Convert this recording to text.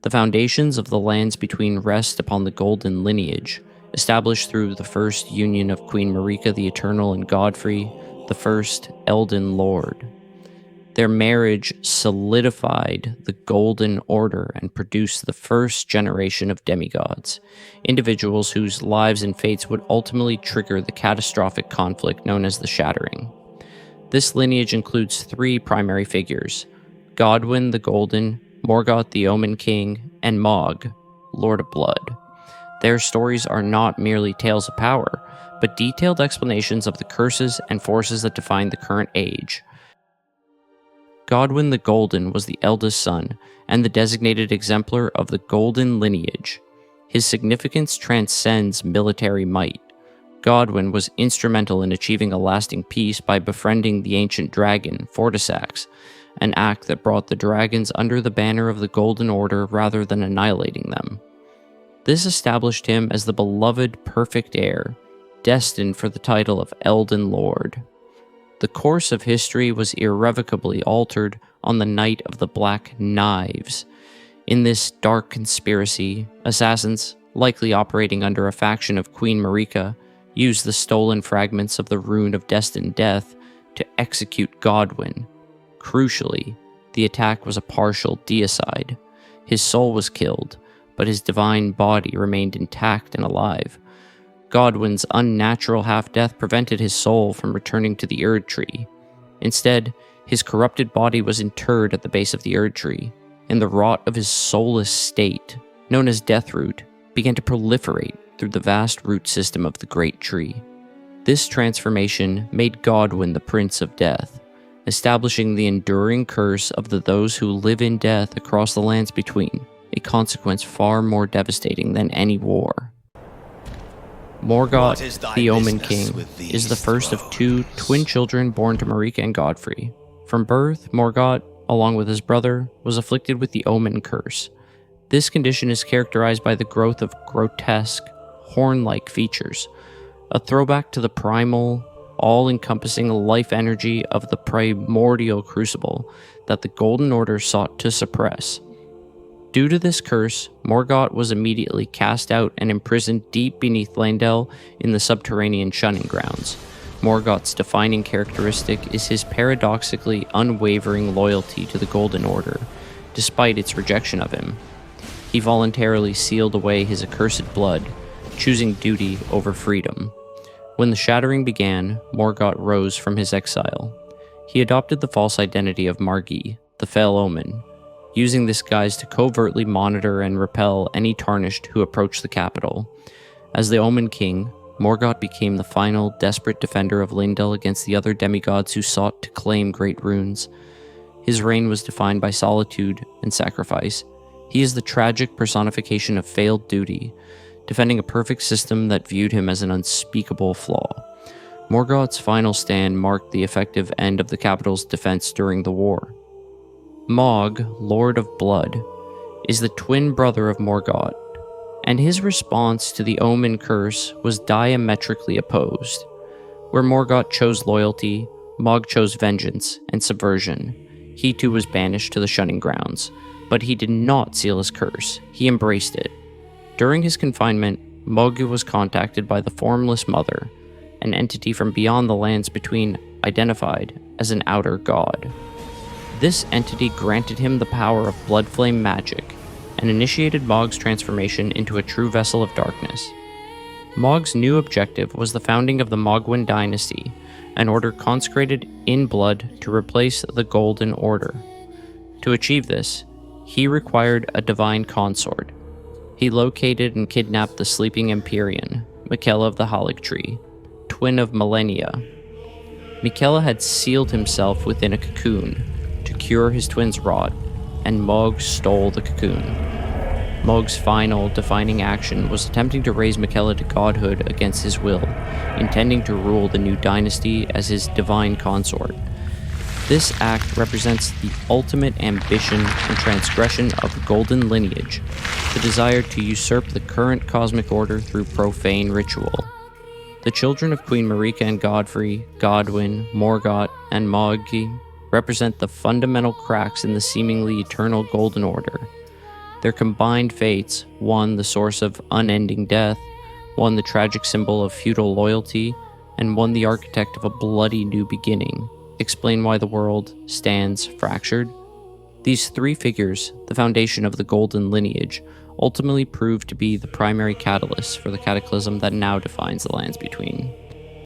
The foundations of the lands between rest upon the Golden Lineage, established through the first union of Queen Marika the Eternal and Godfrey, the first Elden Lord. Their marriage solidified the Golden Order and produced the first generation of demigods, individuals whose lives and fates would ultimately trigger the catastrophic conflict known as the Shattering. This lineage includes three primary figures: Godwyn the Golden, Morgott the Omen King, and Mohg, Lord of Blood. Their stories are not merely tales of power, but detailed explanations of the curses and forces that define the current age. Godwyn the Golden was the eldest son and the designated exemplar of the Golden Lineage. His significance transcends military might. Godwyn was instrumental in achieving a lasting peace by befriending the ancient dragon, Fortisax, an act that brought the dragons under the banner of the Golden Order rather than annihilating them. This established him as the beloved perfect heir, destined for the title of Elden Lord. The course of history was irrevocably altered on the night of the Black Knives. In this dark conspiracy, assassins, likely operating under a faction of Queen Marika, used the stolen fragments of the Rune of Destined Death to execute Godwyn. Crucially, the attack was a partial deicide. His soul was killed, but his divine body remained intact and alive. Godwyn's unnatural half-death prevented his soul from returning to the Erdtree. Instead, his corrupted body was interred at the base of the Erdtree, and the rot of his soulless state, known as Deathroot, began to proliferate through the vast root system of the Great Tree. This transformation made Godwyn the Prince of Death, establishing the enduring curse of those who live in death across the lands between, a consequence far more devastating than any war. Morgott, the Omen King, is the first of two twin children born to Marika and Godfrey. From birth, Morgott, along with his brother, was afflicted with the Omen curse. This condition is characterized by the growth of grotesque, horn-like features, a throwback to the primal, all-encompassing life energy of the primordial crucible that the Golden Order sought to suppress. Due to this curse, Morgott was immediately cast out and imprisoned deep beneath Leyndell in the subterranean shunning grounds. Morgott's defining characteristic is his paradoxically unwavering loyalty to the Golden Order, despite its rejection of him. He voluntarily sealed away his accursed blood, choosing duty over freedom. When the Shattering began, Morgott rose from his exile. He adopted the false identity of Margi, the Fell Omen, using this guise to covertly monitor and repel any tarnished who approached the capital. As the Omen King, Morgott became the final, desperate defender of Leyndell against the other demigods who sought to claim great runes. His reign was defined by solitude and sacrifice. He is the tragic personification of failed duty, defending a perfect system that viewed him as an unspeakable flaw. Morgott's final stand marked the effective end of the capital's defense during the war. Mogh, Lord of Blood, is the twin brother of Morgott, and his response to the Omen curse was diametrically opposed. Where Morgott chose loyalty, Mogh chose vengeance and subversion. He too was banished to the shunning grounds, but he did not seal his curse. He embraced it. During his confinement, Mogh was contacted by the Formless Mother, an entity from beyond the lands between, identified as an outer god. This entity granted him the power of Bloodflame magic, and initiated Mogh's transformation into a true vessel of darkness. Mogh's new objective was the founding of the Mohgwyn dynasty, an order consecrated in blood to replace the Golden Order. To achieve this, he required a divine consort. He located and kidnapped the sleeping Empyrean, Miquella of the Erdtree, twin of Millennia. Miquella had sealed himself within a cocoon to cure his twin's rot, and Mogh stole the cocoon. Mogh's final, defining action was attempting to raise Miquella to godhood against his will, intending to rule the new dynasty as his divine consort. This act represents the ultimate ambition and transgression of the Golden Lineage, the desire to usurp the current cosmic order through profane ritual. The children of Queen Marika and Godfrey, Godwyn, Morgott, and Mogh represent the fundamental cracks in the seemingly eternal Golden Order. Their combined fates, one the source of unending death, one the tragic symbol of feudal loyalty, and one the architect of a bloody new beginning, explain why the world stands fractured. These three figures, the foundation of the Golden Lineage, ultimately proved to be the primary catalyst for the cataclysm that now defines the lands between.